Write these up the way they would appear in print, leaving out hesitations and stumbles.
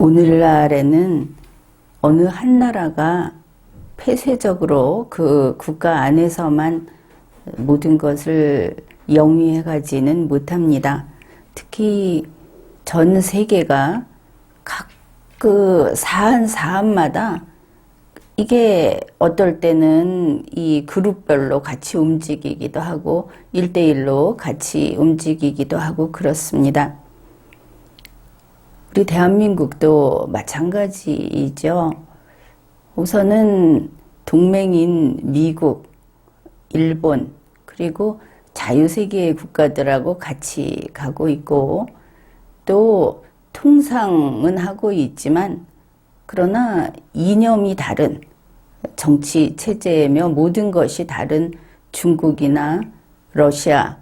오늘날에는 어느 한 나라가 폐쇄적으로 그 국가 안에서만 모든 것을 영위해 가지는 못합니다. 특히 전 세계가 각 그 사안마다 이게 어떨 때는 이 그룹별로 같이 움직이기도 하고 1대1로 같이 움직이기도 하고 그렇습니다. 우리 대한민국도 마찬가지이죠. 우선은 동맹인 미국, 일본, 그리고 자유세계의 국가들하고 같이 가고 있고 또 통상은 하고 있지만 그러나 이념이 다른 정치 체제며 모든 것이 다른 중국이나 러시아,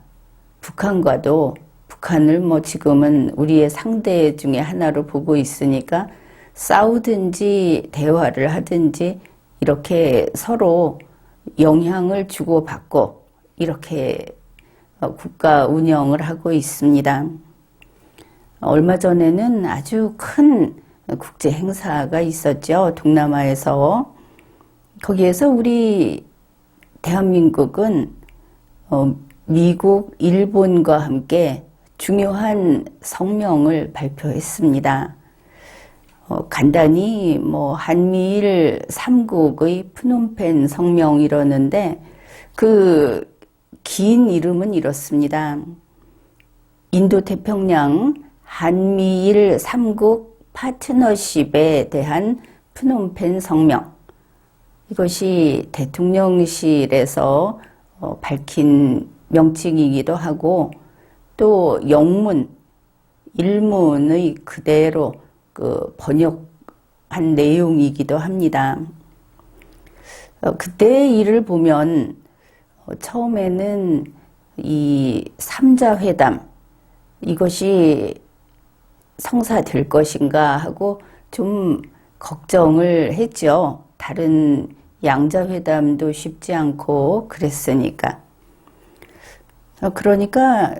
북한과도 북한을 지금은 우리의 상대 중에 하나로 보고 있으니까 싸우든지 대화를 하든지 이렇게 서로 영향을 주고받고 이렇게 국가 운영을 하고 있습니다. 얼마 전에는 아주 큰 국제 행사가 있었죠. 동남아에서. 거기에서 우리 대한민국은 미국, 일본과 함께 중요한 성명을 발표했습니다. 간단히 한미일 3국의 프놈펜 성명 이러는데 그 긴 이름은 이렇습니다. 인도태평양 한미일 3국 파트너십에 대한 프놈펜 성명. 이것이 대통령실에서 밝힌 명칭이기도 하고 또 영문, 일문의 그대로 번역한 내용이기도 합니다. 그때의 일을 보면 처음에는 이 3자 회담 이것이 성사될 것인가 하고 좀 걱정을 했죠. 다른 양자 회담도 쉽지 않고 그랬으니까. 그러니까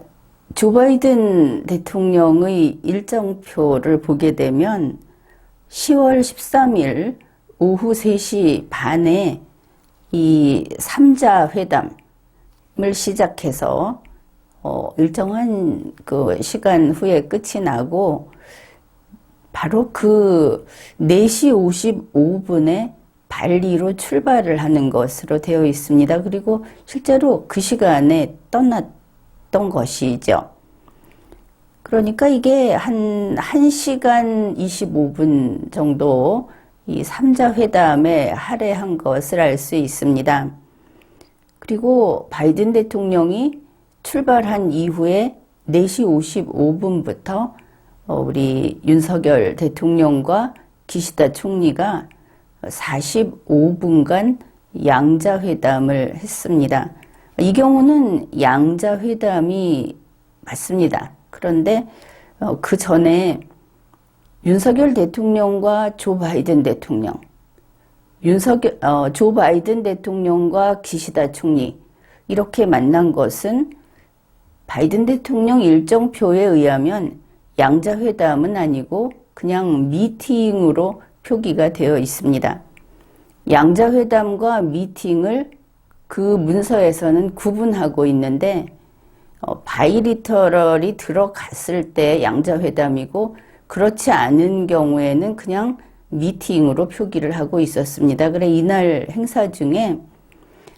조 바이든 대통령의 일정표를 보게 되면 10월 13일 오후 3시 반에 이 3자 회담을 시작해서 일정한 그 시간 후에 끝이 나고 바로 그 4시 55분에 발리로 출발을 하는 것으로 되어 있습니다. 그리고 실제로 그 시간에 떠났던 것이죠. 그러니까 이게 한 1시간 25분 정도 이 3자 회담에 할애한 것을 알 수 있습니다. 그리고 바이든 대통령이 출발한 이후에 4시 55분부터 우리 윤석열 대통령과 기시다 총리가 45분간 양자회담을 했습니다. 이 경우는 양자회담이 맞습니다. 그런데 그 전에 윤석열 대통령과 조 바이든 대통령, 조 바이든 대통령과 기시다 총리 이렇게 만난 것은 바이든 대통령 일정표에 의하면 양자회담은 아니고 그냥 미팅으로 표기가 되어 있습니다. 양자회담과 미팅을 그 문서에서는 구분하고 있는데 바이리터럴이 들어갔을 때 양자회담이고 그렇지 않은 경우에는 그냥 미팅으로 표기를 하고 있었습니다. 그래 이날 행사 중에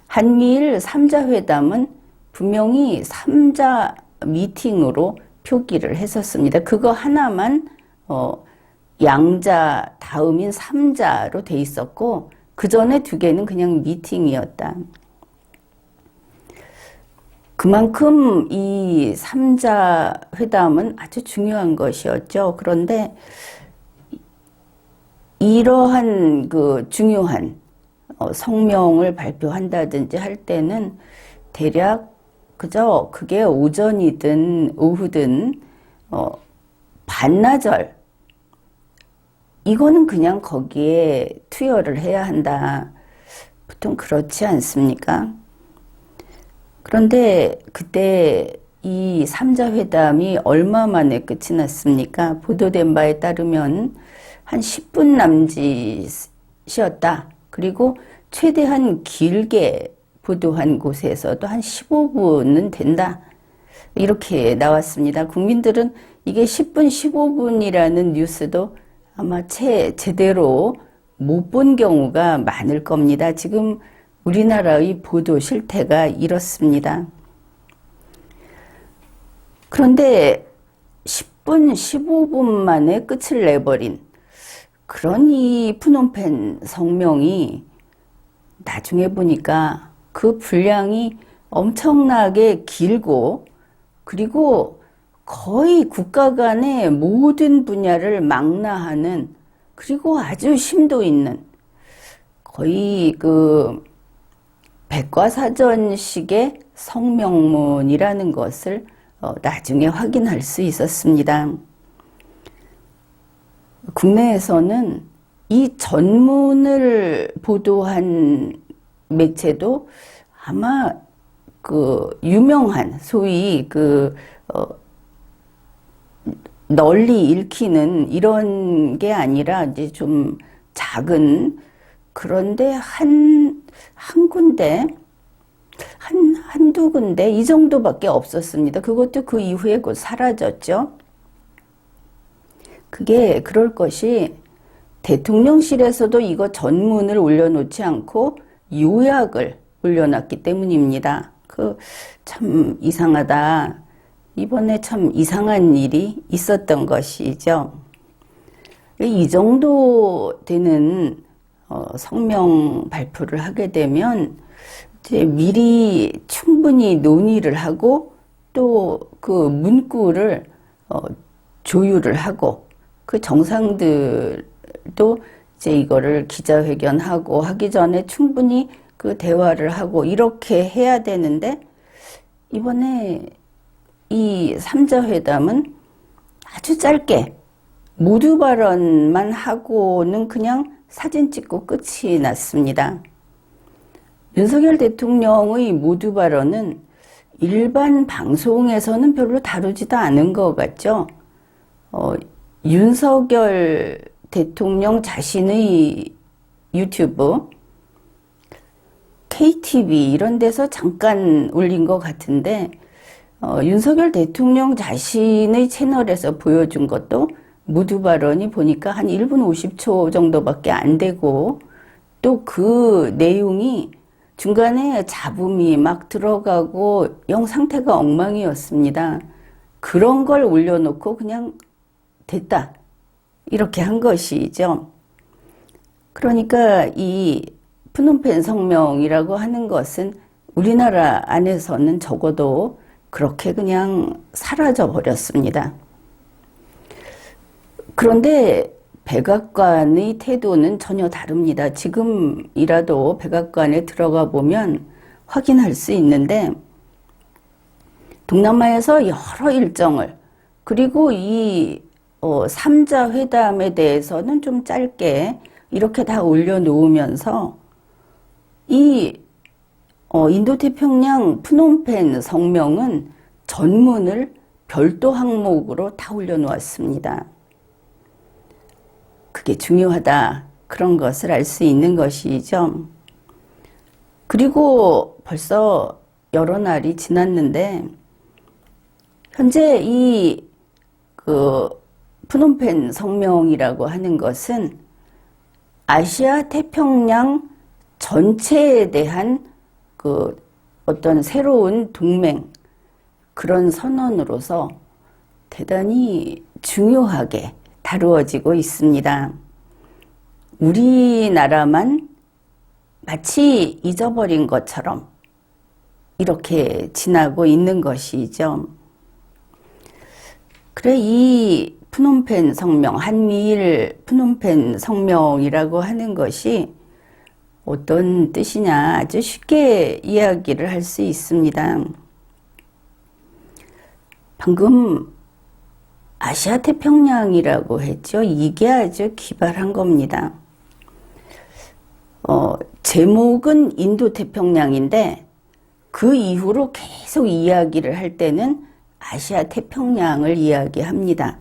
한미일 3자 회담은 분명히 3자 미팅으로 표기를 했었습니다. 그거 하나만 양자 다음인 3자로 돼 있었고 그 전에 2개는 그냥 미팅이었다. 그만큼 이 3자 회담은 아주 중요한 것이었죠. 그런데 이러한 그 중요한 성명을 발표한다든지 할 때는 대략 그저 그게 오전이든 오후든 반나절 이거는 그냥 거기에 투여를 해야 한다. 보통 그렇지 않습니까? 그런데 그때 이 3자 회담이 얼마 만에 끝이 났습니까? 보도된 바에 따르면 한 10분 남짓이었다. 그리고 최대한 길게 보도한 곳에서도 한 15분은 된다. 이렇게 나왔습니다. 국민들은 이게 10분, 15분이라는 뉴스도 아마 제대로 못 본 경우가 많을 겁니다. 지금 우리나라의 보도 실태가 이렇습니다. 그런데 10분, 15분 만에 끝을 내버린 그런 이 프놈펜 성명이 나중에 보니까 그 분량이 엄청나게 길고, 그리고 거의 국가 간의 모든 분야를 망라하는, 그리고 아주 심도 있는, 거의 그 백과사전식의 성명문이라는 것을 나중에 확인할 수 있었습니다. 국내에서는 이 전문을 보도한 매체도 아마 그 유명한, 소위 널리 읽히는 이런 게 아니라 이제 좀 작은, 그런데 한 군데, 한두 군데 이 정도밖에 없었습니다. 그것도 그 이후에 곧 사라졌죠. 그게 그럴 것이 대통령실에서도 이거 전문을 올려놓지 않고 요약을 올려놨기 때문입니다. 참 이상하다. 이번에 참 이상한 일이 있었던 것이죠. 이 정도 되는 성명 발표를 하게 되면 이제 미리 충분히 논의를 하고 또 그 문구를 조율을 하고 그 정상들도 이제 이거를 기자회견하고 하기 전에 충분히 그 대화를 하고 이렇게 해야 되는데, 이번에 이 3자 회담은 아주 짧게 모두 발언만 하고는 그냥 사진 찍고 끝이 났습니다. 윤석열 대통령의 모두 발언은 일반 방송에서는 별로 다루지도 않은 것 같죠. 윤석열 대통령 자신의 유튜브, KTV 이런 데서 잠깐 올린 것 같은데, 윤석열 대통령 자신의 채널에서 보여준 것도 모두 발언이 보니까 한 1분 50초 정도밖에 안 되고, 또 그 내용이 중간에 잡음이 막 들어가고 영 상태가 엉망이었습니다. 그런 걸 올려놓고 그냥 됐다, 이렇게 한 것이죠. 그러니까 이 프놈펜 성명이라고 하는 것은 우리나라 안에서는 적어도 그렇게 그냥 사라져 버렸습니다. 그런데 백악관의 태도는 전혀 다릅니다. 지금이라도 백악관에 들어가 보면 확인할 수 있는데, 동남아에서 여러 일정을, 그리고 이 3자 회담에 대해서는 좀 짧게 이렇게 다 올려놓으면서 이 인도태평양 프놈펜 성명은 전문을 별도 항목으로 다 올려놓았습니다. 그게 중요하다, 그런 것을 알 수 있는 것이죠. 그리고 벌써 여러 날이 지났는데 현재 이 프놈펜 성명이라고 하는 것은 아시아 태평양 전체에 대한 어떤 새로운 동맹, 그런 선언으로서 대단히 중요하게 다루어지고 있습니다. 우리나라만 마치 잊어버린 것처럼 이렇게 지나고 있는 것이죠. 그래, 이 프놈펜 성명, 한미일 프놈펜 성명이라고 하는 것이 어떤 뜻이냐, 아주 쉽게 이야기를 할 수 있습니다. 방금 아시아 태평양이라고 했죠. 이게 아주 기발한 겁니다. 제목은 인도 태평양인데 그 이후로 계속 이야기를 할 때는 아시아 태평양을 이야기합니다.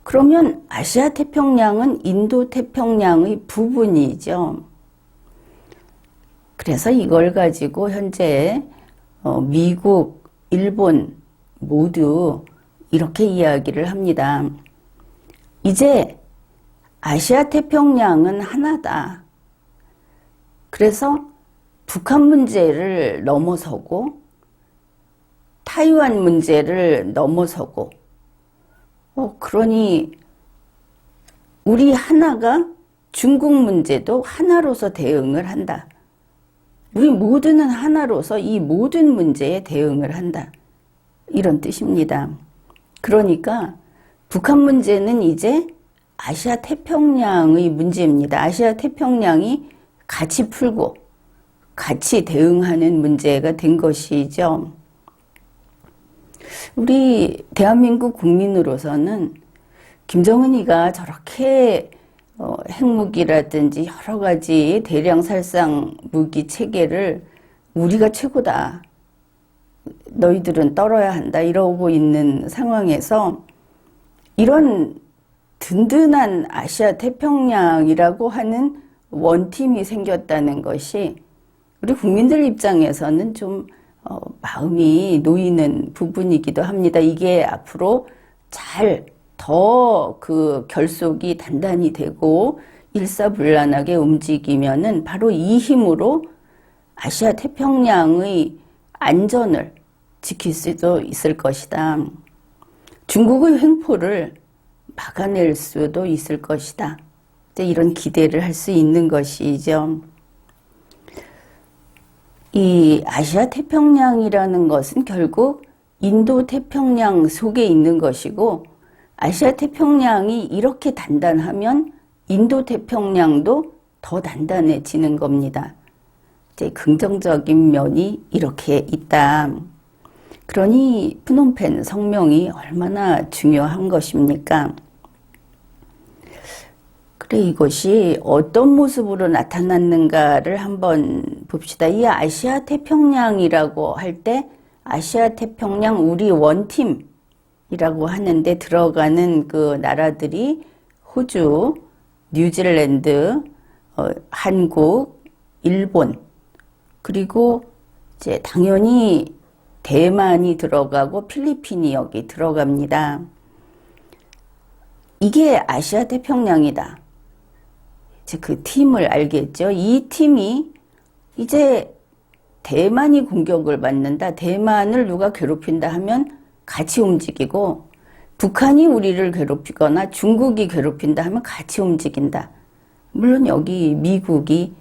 그러면 아시아 태평양은 인도 태평양의 부분이죠. 그래서 이걸 가지고 현재 미국, 일본 모두 이렇게 이야기를 합니다. 이제 아시아 태평양은 하나다. 그래서 북한 문제를 넘어서고 타이완 문제를 넘어서고 그러니 우리 하나가 중국 문제도 하나로서 대응을 한다. 우리 모두는 하나로서 이 모든 문제에 대응을 한다. 이런 뜻입니다. 그러니까 북한 문제는 이제 아시아 태평양의 문제입니다. 아시아 태평양이 같이 풀고 같이 대응하는 문제가 된 것이죠. 우리 대한민국 국민으로서는 김정은이가 저렇게 핵무기라든지 여러 가지 대량 살상 무기 체계를 우리가 최고다. 너희들은 떨어야 한다. 이러고 있는 상황에서 이런 든든한 아시아 태평양이라고 하는 원팀이 생겼다는 것이 우리 국민들 입장에서는 좀 마음이 놓이는 부분이기도 합니다. 이게 앞으로 잘 더 그 결속이 단단히 되고 일사불란하게 움직이면은 바로 이 힘으로 아시아 태평양의 안전을 지킬 수도 있을 것이다. 중국의 횡포를 막아낼 수도 있을 것이다. 이런 기대를 할 수 있는 것이죠. 이 아시아 태평양이라는 것은 결국 인도 태평양 속에 있는 것이고 아시아 태평양이 이렇게 단단하면 인도 태평양도 더 단단해지는 겁니다. 이제 긍정적인 면이 이렇게 있다. 그러니 프놈펜 성명이 얼마나 중요한 것입니까? 그래, 이것이 어떤 모습으로 나타났는가를 한번 봅시다. 이 아시아 태평양이라고 할 때 아시아 태평양 우리 원팀이라고 하는데 들어가는 그 나라들이 호주, 뉴질랜드, 한국, 일본, 그리고 이제 당연히 대만이 들어가고 필리핀이 여기 들어갑니다. 이게 아시아 태평양이다. 이제 그 팀을 알겠죠. 이 팀이 이제 대만이 공격을 받는다. 대만을 누가 괴롭힌다 하면 같이 움직이고 북한이 우리를 괴롭히거나 중국이 괴롭힌다 하면 같이 움직인다. 물론 여기 미국이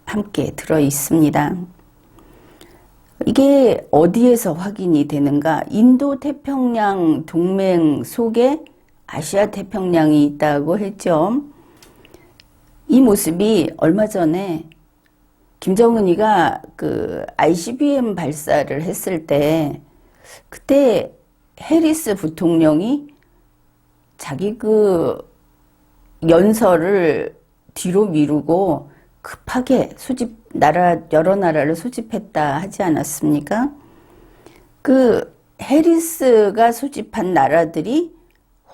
함께 들어 있습니다. 이게 어디에서 확인이 되는가? 인도 태평양 동맹 속에 아시아 태평양이 있다고 했죠. 이 모습이 얼마 전에 김정은이가 그 ICBM 발사를 했을 때 그때 해리스 부통령이 자기 그 연설을 뒤로 미루고 급하게 여러 나라를 소집했다 하지 않았습니까? 그 해리스가 소집한 나라들이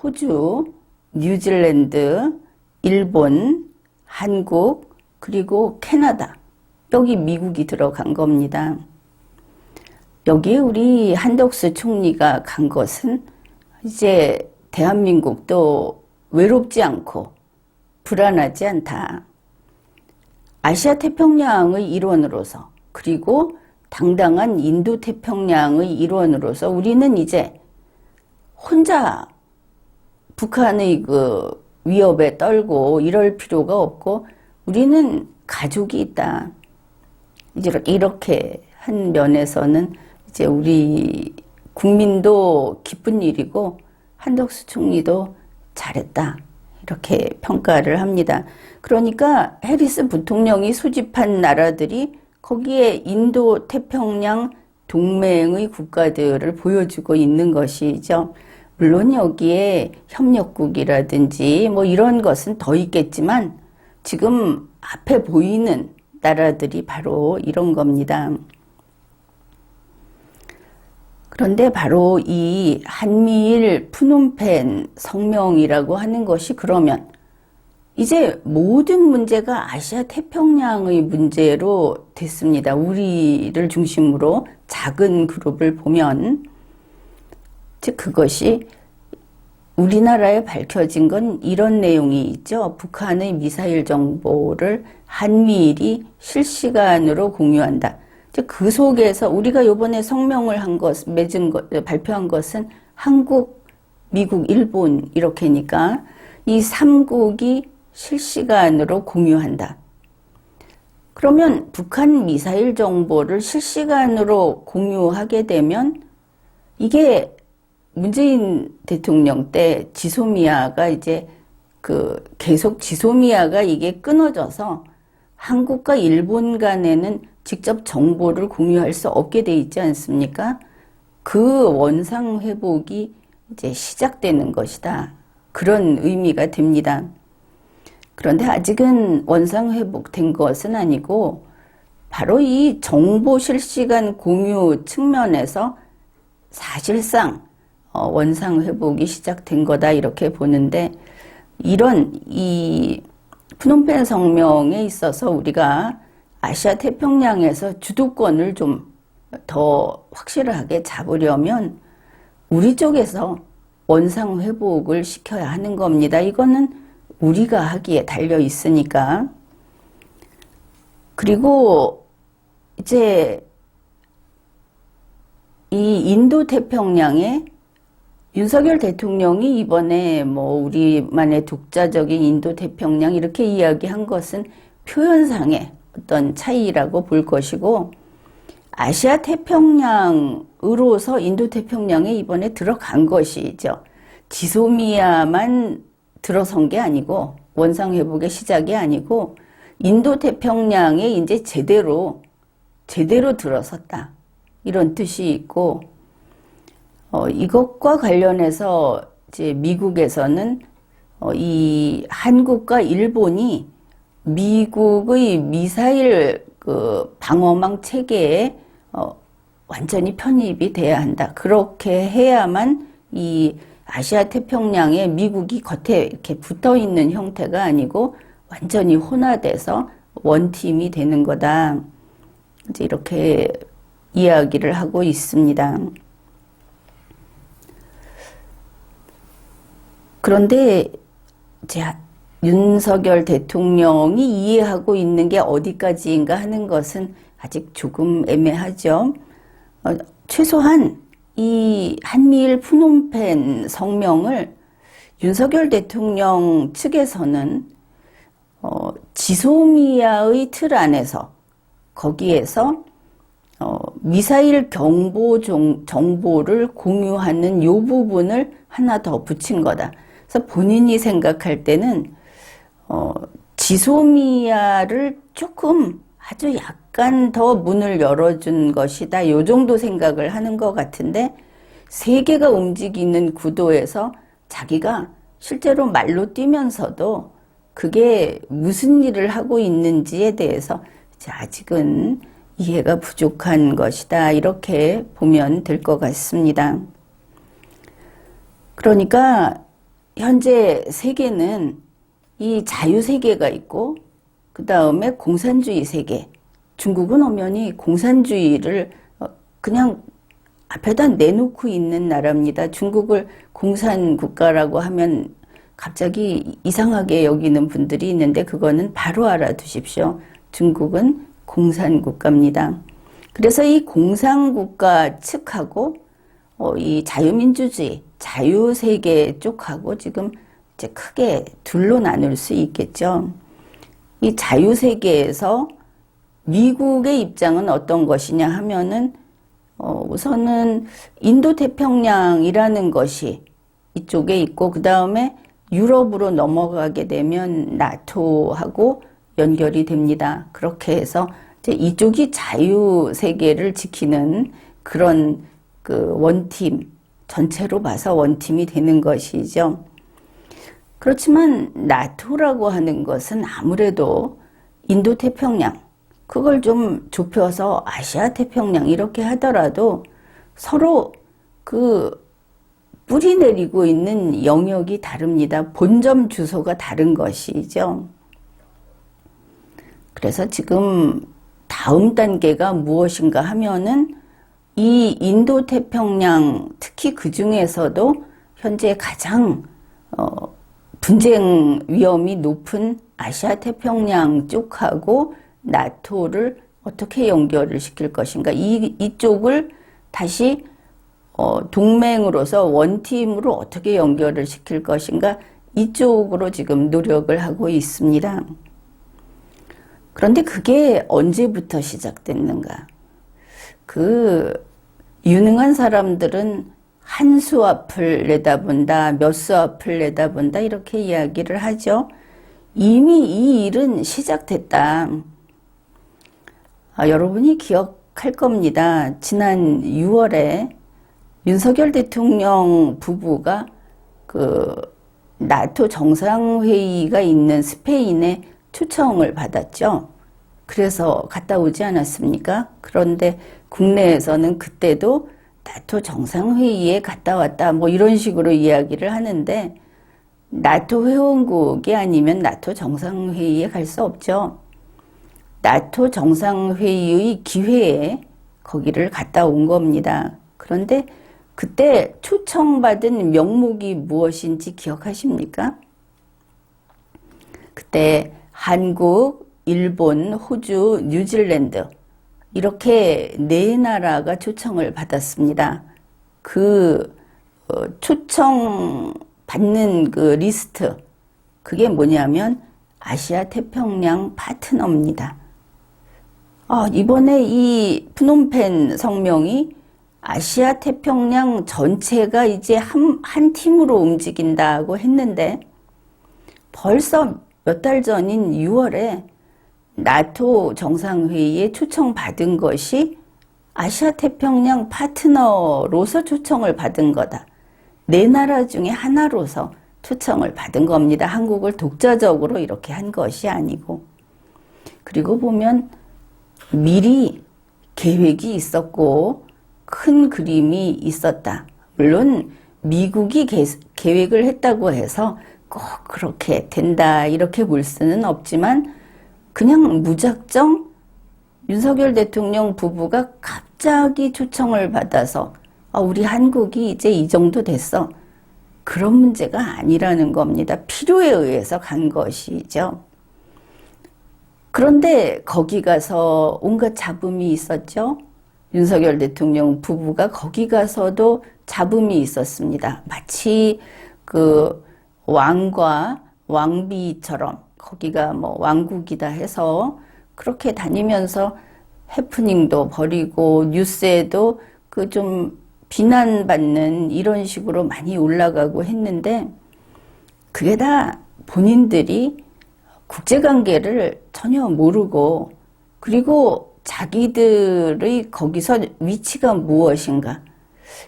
호주, 뉴질랜드, 일본, 한국, 그리고 캐나다. 여기 미국이 들어간 겁니다. 여기에 우리 한덕수 총리가 간 것은 이제 대한민국도 외롭지 않고 불안하지 않다. 아시아 태평양의 일원으로서 그리고 당당한 인도 태평양의 일원으로서 우리는 이제 혼자 북한의 그 위협에 떨고 이럴 필요가 없고 우리는 가족이 있다. 이렇게 한 면에서는 이제 우리 국민도 기쁜 일이고 한덕수 총리도 잘했다. 이렇게 평가를 합니다. 그러니까 해리스 부통령이 소집한 나라들이 거기에 인도 태평양 동맹의 국가들을 보여주고 있는 것이죠. 물론 여기에 협력국이라든지 뭐 이런 것은 더 있겠지만 지금 앞에 보이는 나라들이 바로 이런 겁니다. 그런데 바로 이 한미일 푸놈펜 성명이라고 하는 것이 그러면 이제 모든 문제가 아시아 태평양의 문제로 됐습니다. 우리를 중심으로 작은 그룹을 보면, 즉 그것이 우리나라에 밝혀진 건 이런 내용이 있죠. 북한의 미사일 정보를 한미일이 실시간으로 공유한다. 즉 그 속에서 우리가 이번에 성명을 한 것, 발표한 것은 한국, 미국, 일본 이렇게니까 이 3국이 실시간으로 공유한다. 그러면 북한 미사일 정보를 실시간으로 공유하게 되면 이게 문재인 대통령 때 지소미아가 이제 계속 지소미아가 이게 끊어져서 한국과 일본 간에는 직접 정보를 공유할 수 없게 돼 있지 않습니까? 그 원상 회복이 이제 시작되는 것이다. 그런 의미가 됩니다. 그런데 아직은 원상 회복된 것은 아니고 바로 이 정보 실시간 공유 측면에서 사실상 원상 회복이 시작된 거다 이렇게 보는데, 이런 이 푸놈펜 성명에 있어서 우리가 아시아 태평양에서 주도권을 좀 더 확실하게 잡으려면 우리 쪽에서 원상 회복을 시켜야 하는 겁니다. 이거는 우리가 하기에 달려 있으니까. 그리고 이제 이 인도 태평양에 윤석열 대통령이 이번에 뭐 우리만의 독자적인 인도 태평양 이렇게 이야기한 것은 표현상의 어떤 차이라고 볼 것이고, 아시아 태평양으로서 인도 태평양에 이번에 들어간 것이죠. 지소미아만 들어선 게 아니고 원상 회복의 시작이 아니고 인도 태평양에 이제 제대로 들어섰다 이런 뜻이 있고, 이것과 관련해서 이제 미국에서는 이 한국과 일본이 미국의 미사일 방어망 체계에 완전히 편입이 돼야 한다. 그렇게 해야만 이 아시아 태평양에 미국이 겉에 이렇게 붙어 있는 형태가 아니고 완전히 혼화돼서 원팀이 되는 거다. 이제 이렇게 이야기를 하고 있습니다. 그런데 이제 윤석열 대통령이 이해하고 있는 게 어디까지인가 하는 것은 아직 조금 애매하죠. 최소한 이 한미일 푸놈펜 성명을 윤석열 대통령 측에서는 지소미아의 틀 안에서 거기에서 미사일 경보 정보를 공유하는 요 부분을 하나 더 붙인 거다. 그래서 본인이 생각할 때는 지소미아를 조금 아주 약간 더 문을 열어준 것이다. 요 정도 생각을 하는 것 같은데, 세계가 움직이는 구도에서 자기가 실제로 말로 뛰면서도 그게 무슨 일을 하고 있는지에 대해서 아직은 이해가 부족한 것이다. 이렇게 보면 될 것 같습니다. 그러니까 현재 세계는 이 자유세계가 있고 그 다음에 공산주의 세계. 중국은 엄연히 공산주의를 그냥 앞에다 내놓고 있는 나라입니다. 중국을 공산국가라고 하면 갑자기 이상하게 여기는 분들이 있는데 그거는 바로 알아두십시오. 중국은 공산국가입니다. 그래서 이 공산국가 측하고 이 자유민주주의, 자유세계 쪽하고 지금 이제 크게 둘로 나눌 수 있겠죠. 이 자유세계에서 미국의 입장은 어떤 것이냐 하면은 우선은 인도태평양이라는 것이 이쪽에 있고 그 다음에 유럽으로 넘어가게 되면 나토하고 연결이 됩니다. 그렇게 해서 이제 이쪽이 자유세계를 지키는 그런 원팀, 전체로 봐서 원팀이 되는 것이죠. 그렇지만 나토라고 하는 것은 아무래도 인도태평양, 그걸 좀 좁혀서 아시아 태평양 이렇게 하더라도 서로 그 뿌리 내리고 있는 영역이 다릅니다. 본점 주소가 다른 것이죠. 그래서 지금 다음 단계가 무엇인가 하면은 이 인도태평양, 특히 그 중에서도 현재 가장 분쟁 위험이 높은 아시아태평양 쪽하고 나토를 어떻게 연결을 시킬 것인가. 이쪽을 다시 동맹으로서 원팀으로 어떻게 연결을 시킬 것인가. 이쪽으로 지금 노력을 하고 있습니다. 그런데 그게 언제부터 시작됐는가? 유능한 사람들은 한 수 앞을 내다본다, 몇 수 앞을 내다본다, 이렇게 이야기를 하죠. 이미 이 일은 시작됐다. 여러분이 기억할 겁니다. 지난 6월에 윤석열 대통령 부부가 나토 정상회의가 있는 스페인에 초청을 받았죠. 그래서 갔다 오지 않았습니까? 그런데 국내에서는 그때도 나토 정상회의에 갔다 왔다 뭐 이런 식으로 이야기를 하는데 나토 회원국이 아니면 나토 정상회의에 갈 수 없죠. 나토 정상회의의 기회에 거기를 갔다 온 겁니다. 그런데 그때 초청받은 명목이 무엇인지 기억하십니까? 그때 한국, 일본, 호주, 뉴질랜드 이렇게 4나라가 초청을 받았습니다. 초청 받는 그 리스트, 그게 뭐냐면 아시아 태평양 파트너입니다. 이번에 이 프놈펜 성명이 아시아 태평양 전체가 이제 한 팀으로 움직인다고 했는데 벌써 몇 달 전인 6월에 나토 정상회의에 초청받은 것이 아시아 태평양 파트너로서 초청을 받은 거다. 4나라 중에 하나로서 초청을 받은 겁니다. 한국을 독자적으로 이렇게 한 것이 아니고. 그리고 보면 미리 계획이 있었고 큰 그림이 있었다. 물론 미국이 계획을 했다고 해서 꼭 그렇게 된다 이렇게 볼 수는 없지만 그냥 무작정 윤석열 대통령 부부가 갑자기 초청을 받아서 우리 한국이 이제 이 정도 됐어. 그런 문제가 아니라는 겁니다. 필요에 의해서 간 것이죠. 그런데 거기 가서 온갖 잡음이 있었죠. 윤석열 대통령 부부가 거기 가서도 잡음이 있었습니다. 마치 왕과 왕비처럼 거기가 뭐 왕국이다 해서 그렇게 다니면서 해프닝도 벌이고 뉴스에도 좀 비난받는 이런 식으로 많이 올라가고 했는데 그게 다 본인들이 국제관계를 전혀 모르고 그리고 자기들의 거기서 위치가 무엇인가,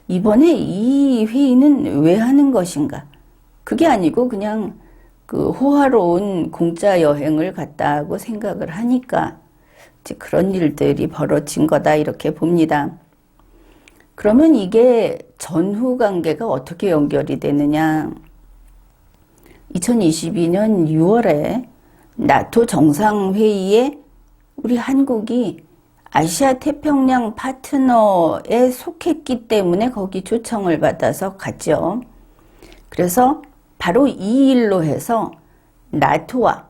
이번에 이 회의는 왜 하는 것인가, 그게 아니고 그냥 호화로운 공짜 여행을 갔다고 생각을 하니까 이제 그런 일들이 벌어진 거다 이렇게 봅니다. 그러면 이게 전후 관계가 어떻게 연결이 되느냐? 2022년 6월에 나토 정상회의에 우리 한국이 아시아 태평양 파트너에 속했기 때문에 거기 초청을 받아서 갔죠. 그래서 바로 이 일로 해서 나토와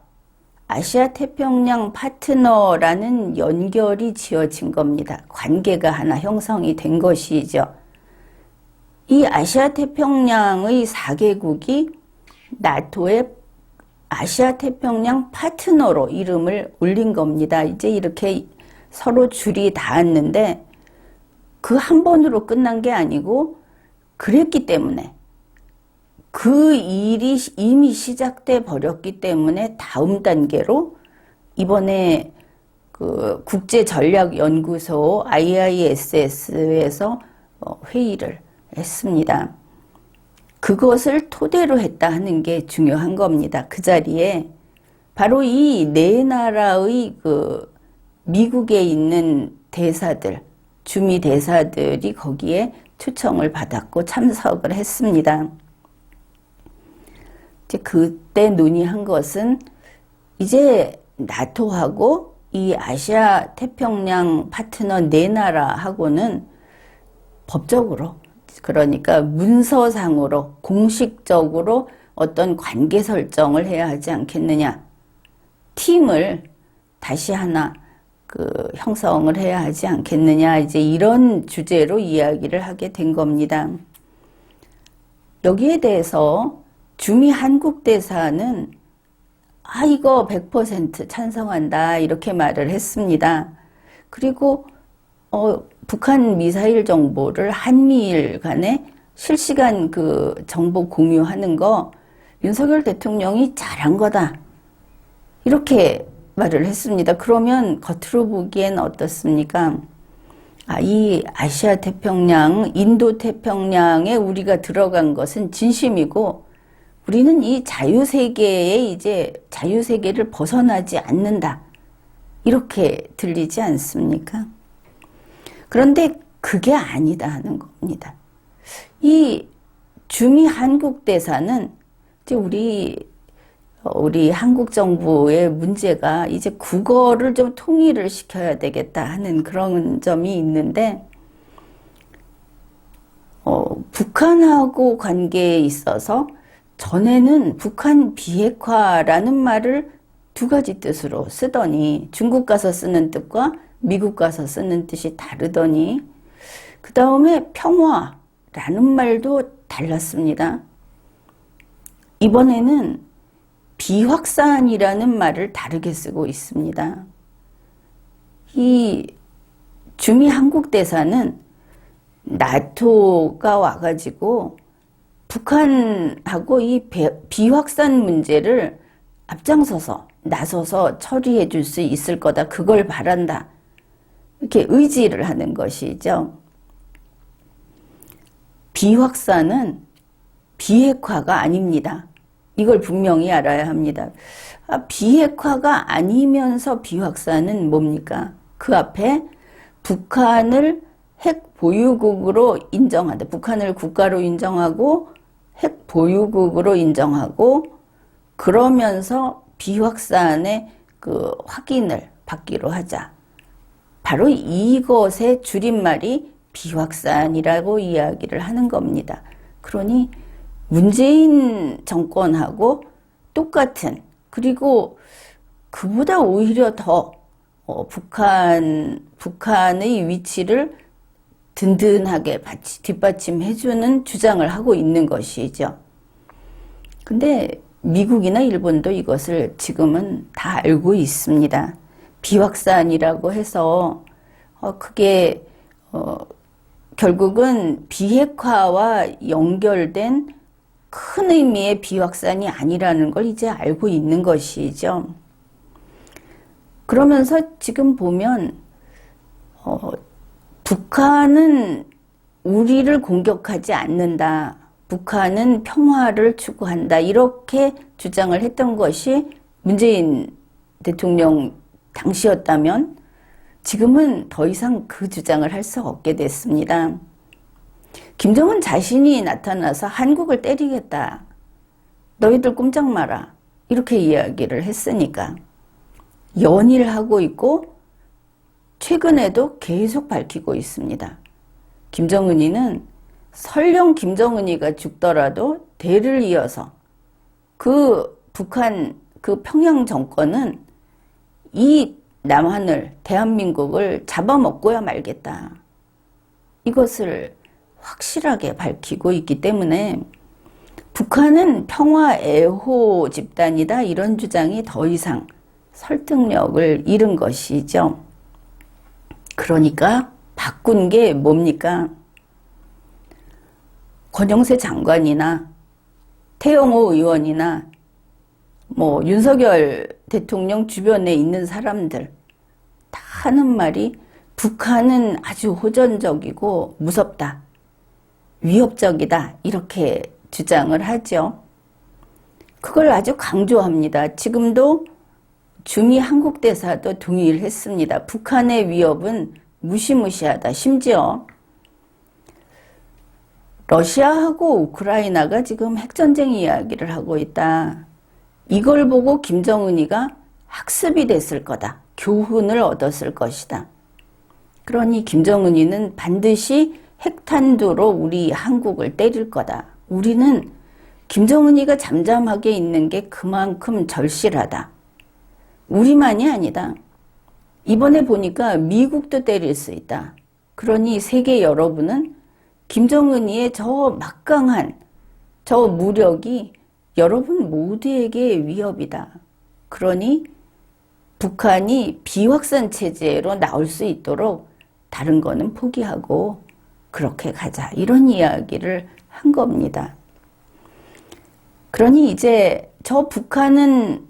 아시아 태평양 파트너라는 연결이 지어진 겁니다. 관계가 하나 형성이 된 것이죠. 이 아시아 태평양의 4개국이 나토의 아시아 태평양 파트너로 이름을 올린 겁니다. 이제 이렇게 서로 줄이 닿았는데 그 한 번으로 끝난 게 아니고 그랬기 때문에 그 일이 이미 시작돼 버렸기 때문에 다음 단계로 이번에 국제전략연구소 IISS에서 회의를 했습니다. 그것을 토대로 했다 하는 게 중요한 겁니다. 그 자리에 바로 이 4나라의 미국에 있는 대사들, 주미 대사들이 거기에 초청을 받았고 참석을 했습니다. 이제 그때 논의한 것은 이제 나토하고 이 아시아 태평양 파트너 네 나라하고는 법적으로, 그러니까 문서상으로 공식적으로 어떤 관계 설정을 해야 하지 않겠느냐. 팀을 다시 하나 형성을 해야 하지 않겠느냐. 이제 이런 주제로 이야기를 하게 된 겁니다. 여기에 대해서 주미 한국 대사는 이거 100% 찬성한다 이렇게 말을 했습니다. 그리고 북한 미사일 정보를 한미일 간에 실시간 정보 공유하는 거 윤석열 대통령이 잘한 거다 이렇게 말을 했습니다. 그러면 겉으로 보기엔 어떻습니까? 이 아시아 태평양, 인도 태평양에 우리가 들어간 것은 진심이고 우리는 이 자유세계를 벗어나지 않는다. 이렇게 들리지 않습니까? 그런데 그게 아니다 하는 겁니다. 이 주미 한국 대사는 이제 우리 한국 정부의 문제가 이제 국어를 좀 통일을 시켜야 되겠다 하는 그런 점이 있는데, 북한하고 관계에 있어서 전에는 북한 비핵화라는 말을 두 가지 뜻으로 쓰더니 중국 가서 쓰는 뜻과 미국 가서 쓰는 뜻이 다르더니 그 다음에 평화라는 말도 달랐습니다. 이번에는 비확산이라는 말을 다르게 쓰고 있습니다. 이 주미 한국 대사는 나토가 와가지고 북한하고 이 비확산 문제를 앞장서서 나서서 처리해 줄 수 있을 거다. 그걸 바란다. 이렇게 의지를 하는 것이죠. 비확산은 비핵화가 아닙니다. 이걸 분명히 알아야 합니다. 비핵화가 아니면서 비확산은 뭡니까? 그 앞에 북한을 핵 보유국으로 인정한다. 북한을 국가로 인정하고 핵 보유국으로 인정하고 그러면서 비확산의 확인을 받기로 하자. 바로 이것의 줄임말이 비확산이라고 이야기를 하는 겁니다. 그러니 문재인 정권하고 똑같은, 그리고 그보다 오히려 더 북한의 위치를 든든하게 뒷받침해주는 주장을 하고 있는 것이죠. 근데 미국이나 일본도 이것을 지금은 다 알고 있습니다. 비확산이라고 해서 그게 결국은 비핵화와 연결된 큰 의미의 비확산이 아니라는 걸 이제 알고 있는 것이죠. 그러면서 지금 보면 북한은 우리를 공격하지 않는다. 북한은 평화를 추구한다. 이렇게 주장을 했던 것이 문재인 대통령 당시였다면 지금은 더 이상 그 주장을 할 수 없게 됐습니다. 김정은 자신이 나타나서 한국을 때리겠다. 너희들 꼼짝 마라. 이렇게 이야기를 했으니까 연일하고 있고 최근에도 계속 밝히고 있습니다. 김정은이는 설령 김정은이가 죽더라도 대를 이어서 북한 평양 정권은 이 남한을, 대한민국을 잡아먹고야 말겠다. 이것을 확실하게 밝히고 있기 때문에 북한은 평화 애호 집단이다. 이런 주장이 더 이상 설득력을 잃은 것이죠. 그러니까 바꾼 게 뭡니까? 권영세 장관이나 태영호 의원이나 윤석열 대통령 주변에 있는 사람들 다 하는 말이 북한은 아주 호전적이고 무섭다. 위협적이다. 이렇게 주장을 하죠. 그걸 아주 강조합니다. 지금도 주미 한국 대사도 동의를 했습니다. 북한의 위협은 무시무시하다. 심지어 러시아하고 우크라이나가 지금 핵전쟁 이야기를 하고 있다. 이걸 보고 김정은이가 학습이 됐을 거다. 교훈을 얻었을 것이다. 그러니 김정은이는 반드시 핵탄두로 우리 한국을 때릴 거다. 우리는 김정은이가 잠잠하게 있는 게 그만큼 절실하다. 우리만이 아니다. 이번에 보니까 미국도 때릴 수 있다. 그러니 세계 여러분은 김정은이의 저 막강한 저 무력이 여러분 모두에게 위협이다. 그러니 북한이 비확산 체제로 나올 수 있도록 다른 거는 포기하고 그렇게 가자. 이런 이야기를 한 겁니다. 그러니 이제 저 북한은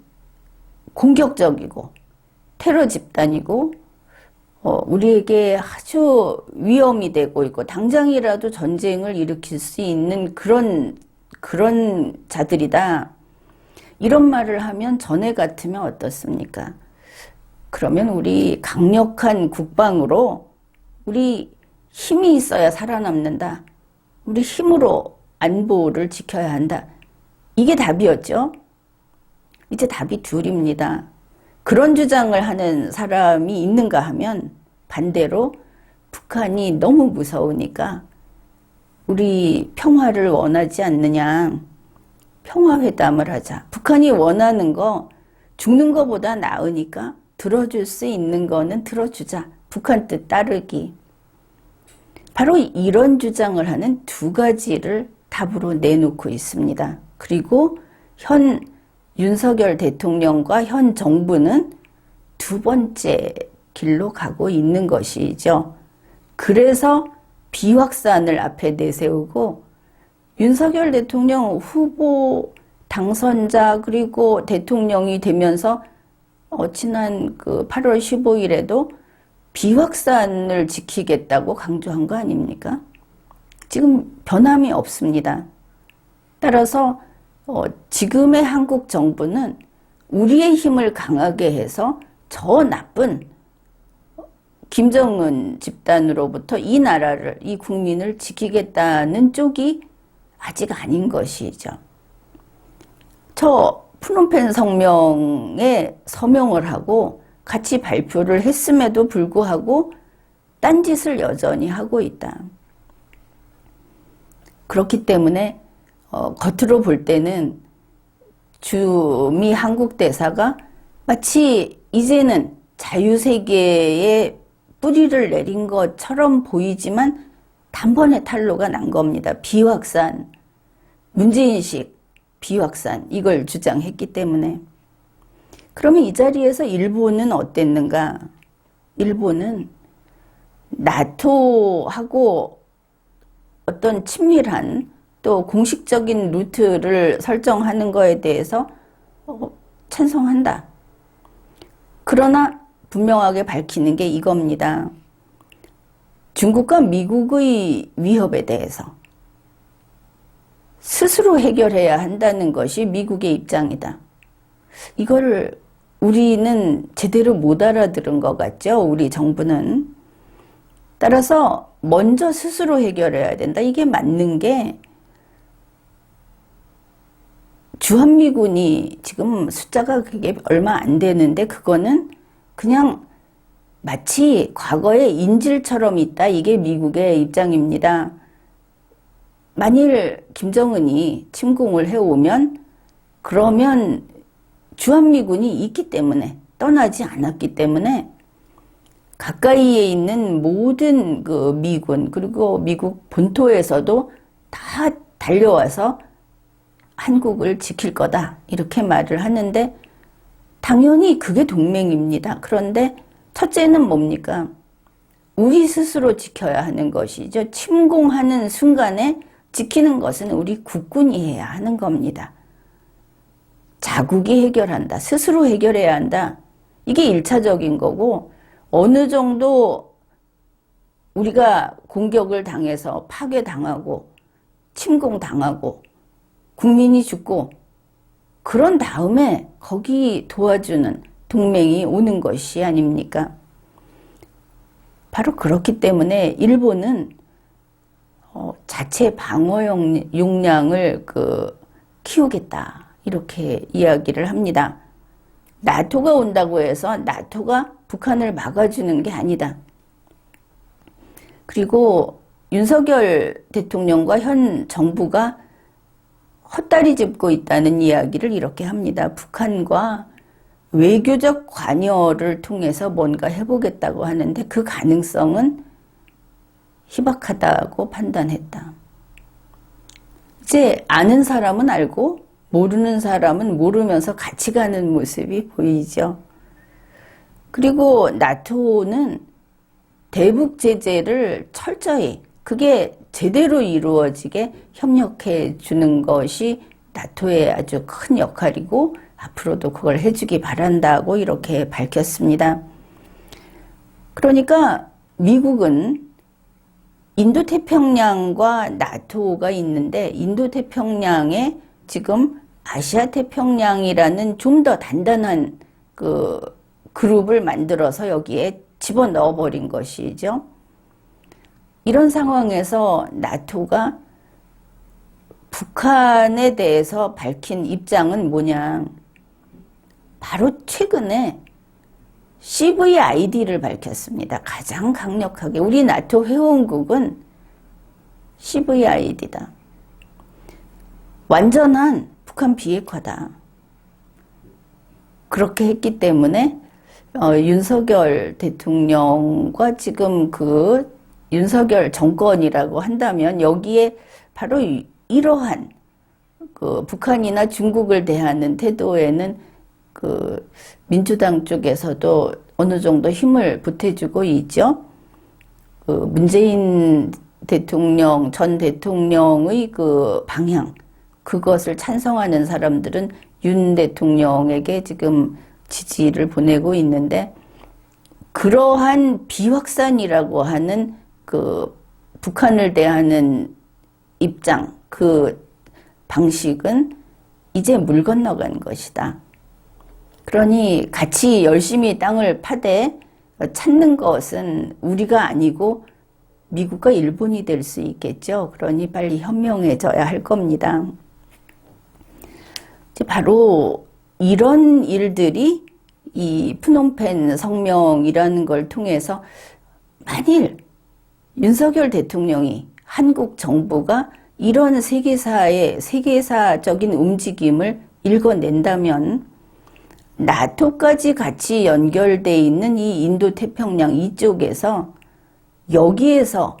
공격적이고 테러 집단이고 우리에게 아주 위험이 되고 있고 당장이라도 전쟁을 일으킬 수 있는 그런 자들이다. 이런 말을 하면 전에 같으면 어떻습니까? 그러면 우리 강력한 국방으로 우리 힘이 있어야 살아남는다. 우리 힘으로 안보를 지켜야 한다. 이게 답이었죠. 이제 답이 둘입니다. 그런 주장을 하는 사람이 있는가 하면 반대로 북한이 너무 무서우니까 우리 평화를 원하지 않느냐. 평화회담을 하자. 북한이 원하는 거 죽는 것보다 나으니까 들어줄 수 있는 거는 들어주자. 북한 뜻 따르기. 바로 이런 주장을 하는 두 가지를 답으로 내놓고 있습니다. 그리고 현 윤석열 대통령과 현 정부는 두 번째 길로 가고 있는 것이죠. 그래서 비확산을 앞에 내세우고 윤석열 대통령 후보 당선자 그리고 대통령이 되면서 지난 8월 15일에도 비확산을 지키겠다고 강조한 거 아닙니까? 지금 변함이 없습니다. 따라서 지금의 한국 정부는 우리의 힘을 강하게 해서 저 나쁜 김정은 집단으로부터 이 나라를, 이 국민을 지키겠다는 쪽이 아직 아닌 것이죠. 저 푸놈펜 성명에 서명을 하고 같이 발표를 했음에도 불구하고 딴짓을 여전히 하고 있다. 그렇기 때문에 겉으로 볼 때는 주미 한국 대사가 마치 이제는 자유세계에 뿌리를 내린 것처럼 보이지만 단번에 탄로가 난 겁니다. 비확산, 문제인식, 비확산 이걸 주장했기 때문에. 그러면 이 자리에서 일본은 어땠는가? 일본은 나토하고 어떤 친밀한 또 공식적인 루트를 설정하는 거에 대해서 찬성한다. 그러나 분명하게 밝히는 게 이겁니다. 중국과 미국의 위협에 대해서 스스로 해결해야 한다는 것이 미국의 입장이다. 이거를 우리는 제대로 못 알아들은 것 같죠? 우리 정부는. 따라서 먼저 스스로 해결해야 된다. 이게 맞는 게 주한미군이 지금 숫자가 그게 얼마 안 되는데 그거는 그냥 마치 과거의 인질처럼 있다. 이게 미국의 입장입니다. 만일 김정은이 침공을 해오면 그러면 주한미군이 있기 때문에 떠나지 않았기 때문에 가까이에 있는 모든 그 미군 그리고 미국 본토에서도 다 달려와서 한국을 지킬 거다 이렇게 말을 하는데 당연히 그게 동맹입니다. 그런데 첫째는 뭡니까? 우리 스스로 지켜야 하는 것이죠. 침공하는 순간에 지키는 것은 우리 국군이 해야 하는 겁니다. 자국이 해결한다. 스스로 해결해야 한다. 이게 1차적인 거고 어느 정도 우리가 공격을 당해서 파괴당하고 침공당하고 국민이 죽고 그런 다음에 거기 도와주는 동맹이 오는 것이 아닙니까? 바로 그렇기 때문에 일본은 자체 방어 역량을 키우겠다. 이렇게 이야기를 합니다. 나토가 온다고 해서 나토가 북한을 막아주는 게 아니다. 그리고 윤석열 대통령과 현 정부가 헛다리 짚고 있다는 이야기를 이렇게 합니다. 북한과 외교적 관여를 통해서 뭔가 해보겠다고 하는데 그 가능성은 희박하다고 판단했다. 이제 아는 사람은 알고 모르는 사람은 모르면서 같이 가는 모습이 보이죠. 그리고 나토는 대북 제재를 철저히 그게 제대로 이루어지게 협력해 주는 것이 나토의 아주 큰 역할이고 앞으로도 그걸 해주기 바란다고 이렇게 밝혔습니다. 그러니까 미국은 인도태평양과 나토가 있는데 인도태평양에 지금 아시아태평양이라는 좀 더 단단한 그룹을 만들어서 여기에 집어넣어 버린 것이죠. 이런 상황에서 나토가 북한에 대해서 밝힌 입장은 뭐냐. 바로 최근에 CVID를 밝혔습니다. 가장 강력하게. 우리 나토 회원국은 CVID다. 완전한 북한 비핵화다. 그렇게 했기 때문에 윤석열 대통령과 지금 윤석열 정권이라고 한다면 여기에 바로 이러한 북한이나 중국을 대하는 태도에는 민주당 쪽에서도 어느 정도 힘을 보태주고 있죠. 문재인 대통령, 전 대통령의 방향, 그것을 찬성하는 사람들은 윤 대통령에게 지금 지지를 보내고 있는데, 그러한 비확산이라고 하는 북한을 대하는 입장, 그 방식은 이제 물 건너간 것이다. 그러니 같이 열심히 땅을 파되 찾는 것은 우리가 아니고 미국과 일본이 될 수 있겠죠. 그러니 빨리 현명해져야 할 겁니다. 바로 이런 일들이 이 프놈펜 성명이라는 걸 통해서 만일 윤석열 대통령이 한국 정부가 이런 세계사적인 움직임을 읽어낸다면 나토까지 같이 연결되어 있는 이 인도태평양 이쪽에서 여기에서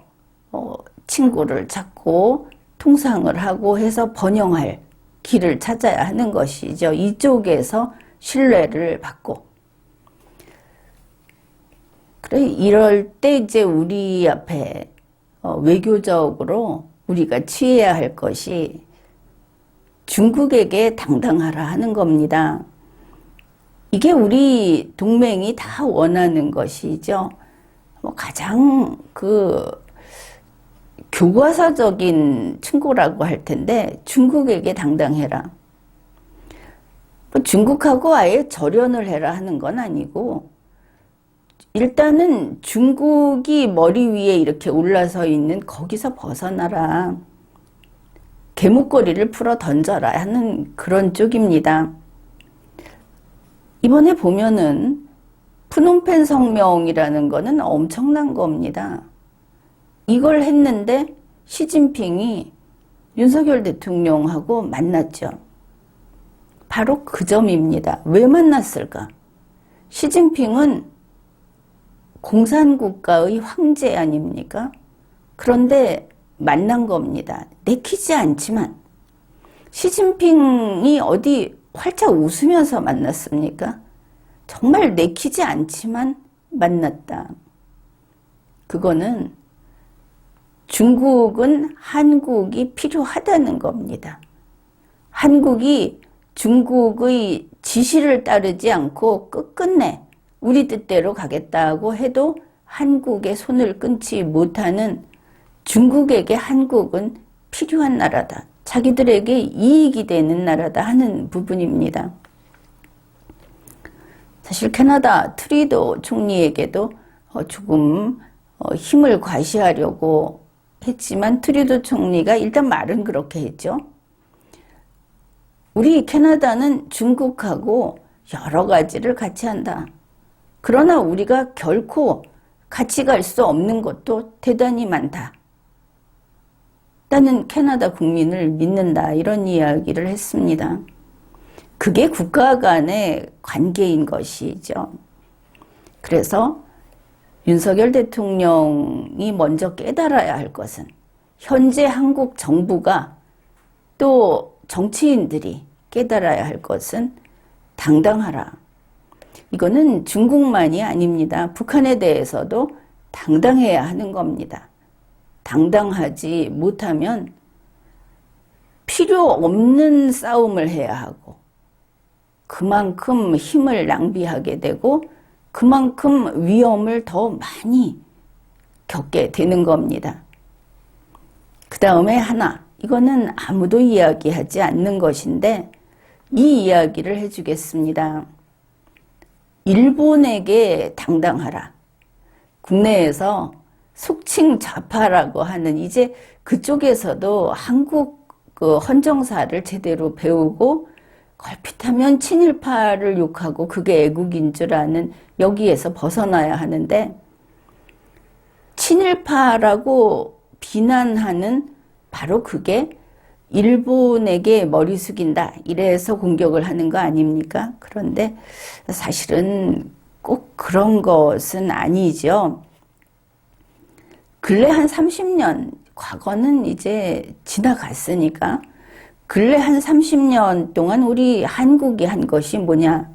친구를 찾고 통상을 하고 해서 번영할 길을 찾아야 하는 것이죠. 이쪽에서 신뢰를 받고. 그래, 이럴 때 이제 우리 앞에 외교적으로 우리가 취해야 할 것이 중국에게 당당하라 하는 겁니다. 이게 우리 동맹이 다 원하는 것이죠. 가장 교과서적인 충고라고 할 텐데 중국에게 당당해라. 중국하고 아예 절연을 해라 하는 건 아니고 일단은 중국이 머리 위에 이렇게 올라서 있는 거기서 벗어나라. 개목걸이를 풀어 던져라 하는 그런 쪽입니다. 이번에 보면은 프놈펜 성명이라는 거는 엄청난 겁니다. 이걸 했는데 시진핑이 윤석열 대통령하고 만났죠. 바로 그 점입니다. 왜 만났을까? 시진핑은 공산국가의 황제 아닙니까? 그런데 만난 겁니다. 내키지 않지만 시진핑이 어디 활짝 웃으면서 만났습니까? 정말 내키지 않지만 만났다. 그거는 중국은 한국이 필요하다는 겁니다. 한국이 중국의 지시를 따르지 않고 끝끝내 우리 뜻대로 가겠다고 해도 한국의 손을 끊지 못하는 중국에게 한국은 필요한 나라다. 자기들에게 이익이 되는 나라다 하는 부분입니다. 사실 캐나다 트리도 총리에게도 조금 힘을 과시하려고 했지만 트루도 총리가 일단 말은 그렇게 했죠. 우리 캐나다는 중국하고 여러 가지를 같이 한다. 그러나 우리가 결코 같이 갈 수 없는 것도 대단히 많다. 나는 캐나다 국민을 믿는다. 이런 이야기를 했습니다. 그게 국가 간의 관계인 것이죠. 그래서 윤석열 대통령이 먼저 깨달아야 할 것은 현재 한국 정부가 또 정치인들이 깨달아야 할 것은 당당하라. 이거는 중국만이 아닙니다. 북한에 대해서도 당당해야 하는 겁니다. 당당하지 못하면 필요 없는 싸움을 해야 하고 그만큼 힘을 낭비하게 되고 그만큼 위험을 더 많이 겪게 되는 겁니다. 그 다음에 하나, 이거는 아무도 이야기하지 않는 것인데 이 이야기를 해주겠습니다. 일본에게 당당하라. 국내에서 속칭 좌파라고 하는 이제 그쪽에서도 한국 그 헌정사를 제대로 배우고 걸핏하면 친일파를 욕하고 그게 애국인 줄 아는 여기에서 벗어나야 하는데 친일파라고 비난하는 바로 그게 일본에게 머리 숙인다. 이래서 공격을 하는 거 아닙니까? 그런데 사실은 꼭 그런 것은 아니죠. 근래 한 30년, 과거는 이제 지나갔으니까 근래 한 30년 동안 우리 한국이 한 것이 뭐냐?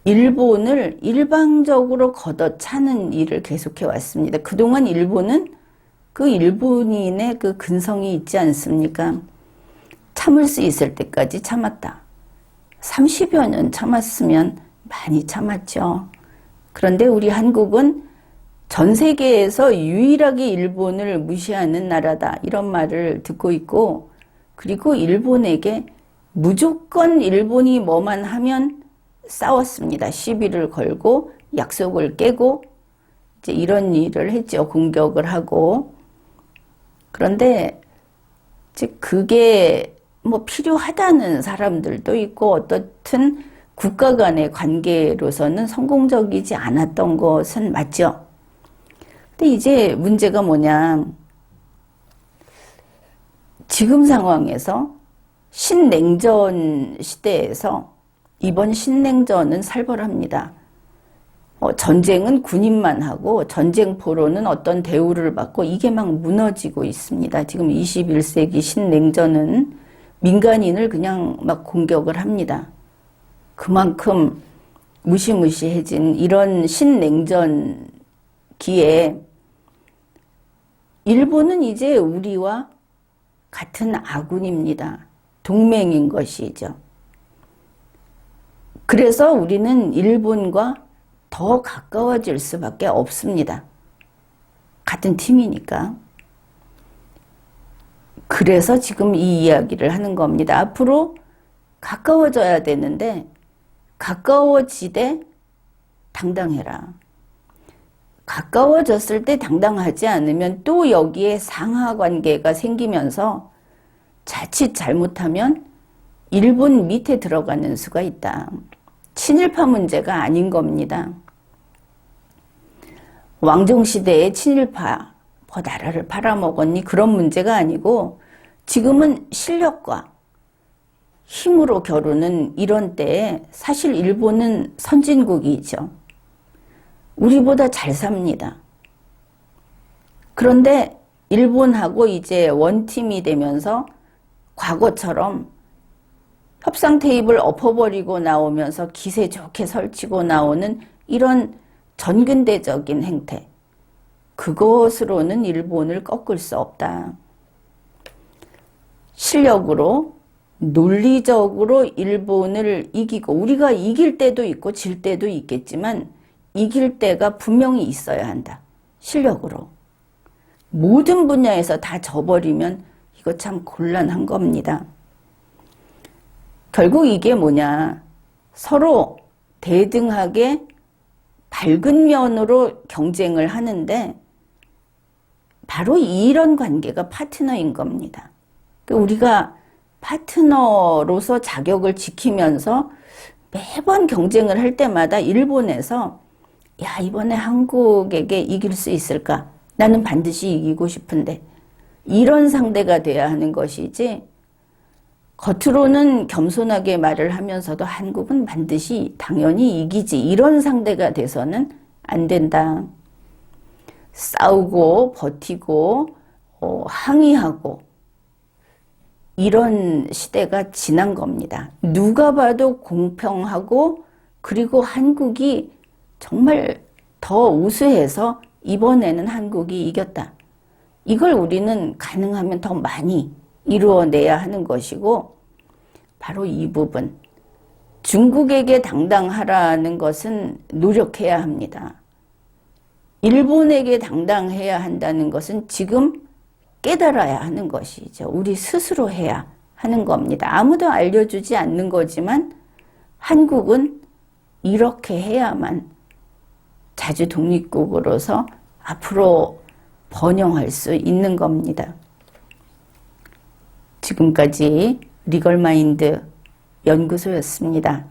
일본을 일방적으로 걷어차는 일을 계속해 왔습니다. 그동안 일본은 그 일본인의 그 근성이 있지 않습니까? 참을 수 있을 때까지 참았다. 30여 년 참았으면 많이 참았죠. 그런데 우리 한국은 전 세계에서 유일하게 일본을 무시하는 나라다. 이런 말을 듣고 있고, 그리고 일본에게 무조건 일본이 뭐만 하면 싸웠습니다. 시비를 걸고 약속을 깨고 이제 이런 일을 했죠. 공격을 하고. 그런데 즉 그게 뭐 필요하다는 사람들도 있고 어떻든 국가 간의 관계로서는 성공적이지 않았던 것은 맞죠. 근데 이제 문제가 뭐냐. 지금 상황에서 신냉전 시대에서 이번 신냉전은 살벌합니다. 전쟁은 군인만 하고 전쟁포로는 어떤 대우를 받고 이게 막 무너지고 있습니다. 지금 21세기 신냉전은 민간인을 그냥 막 공격을 합니다. 그만큼 무시무시해진 이런 신냉전기에 일본은 이제 우리와 같은 아군입니다. 동맹인 것이죠. 그래서 우리는 일본과 더 가까워질 수밖에 없습니다. 같은 팀이니까. 그래서 지금 이 이야기를 하는 겁니다. 앞으로 가까워져야 되는데 가까워지되 당당해라. 가까워졌을 때 당당하지 않으면 또 여기에 상하관계가 생기면서 자칫 잘못하면 일본 밑에 들어가는 수가 있다. 친일파 문제가 아닌 겁니다. 왕정시대에 친일파 나라를 팔아먹었니? 그런 문제가 아니고 지금은 실력과 힘으로 겨루는 이런 때에 사실 일본은 선진국이죠. 우리보다 잘 삽니다. 그런데 일본하고 이제 원팀이 되면서 과거처럼 협상 테이블 엎어버리고 나오면서 기세 좋게 설치고 나오는 이런 전근대적인 행태. 그것으로는 일본을 꺾을 수 없다. 실력으로 논리적으로 일본을 이기고 우리가 이길 때도 있고 질 때도 있겠지만 이길 때가 분명히 있어야 한다. 실력으로. 모든 분야에서 다 져버리면 이거 참 곤란한 겁니다. 결국 이게 뭐냐. 서로 대등하게 밝은 면으로 경쟁을 하는데 바로 이런 관계가 파트너인 겁니다. 우리가 파트너로서 자격을 지키면서 매번 경쟁을 할 때마다 일본에서 야, 이번에 한국에게 이길 수 있을까? 나는 반드시 이기고 싶은데 이런 상대가 돼야 하는 것이지, 겉으로는 겸손하게 말을 하면서도 한국은 반드시 당연히 이기지, 이런 상대가 돼서는 안 된다. 싸우고 버티고 항의하고 이런 시대가 지난 겁니다. 누가 봐도 공평하고, 그리고 한국이 정말 더 우수해서 이번에는 한국이 이겼다. 이걸 우리는 가능하면 더 많이 이루어내야 하는 것이고, 바로 이 부분, 중국에게 당당하라는 것은 노력해야 합니다. 일본에게 당당해야 한다는 것은 지금 깨달아야 하는 것이죠. 우리 스스로 해야 하는 겁니다. 아무도 알려주지 않는 거지만 한국은 이렇게 해야만 자주 독립국으로서 앞으로 번영할 수 있는 겁니다. 지금까지 리걸마인드 연구소였습니다.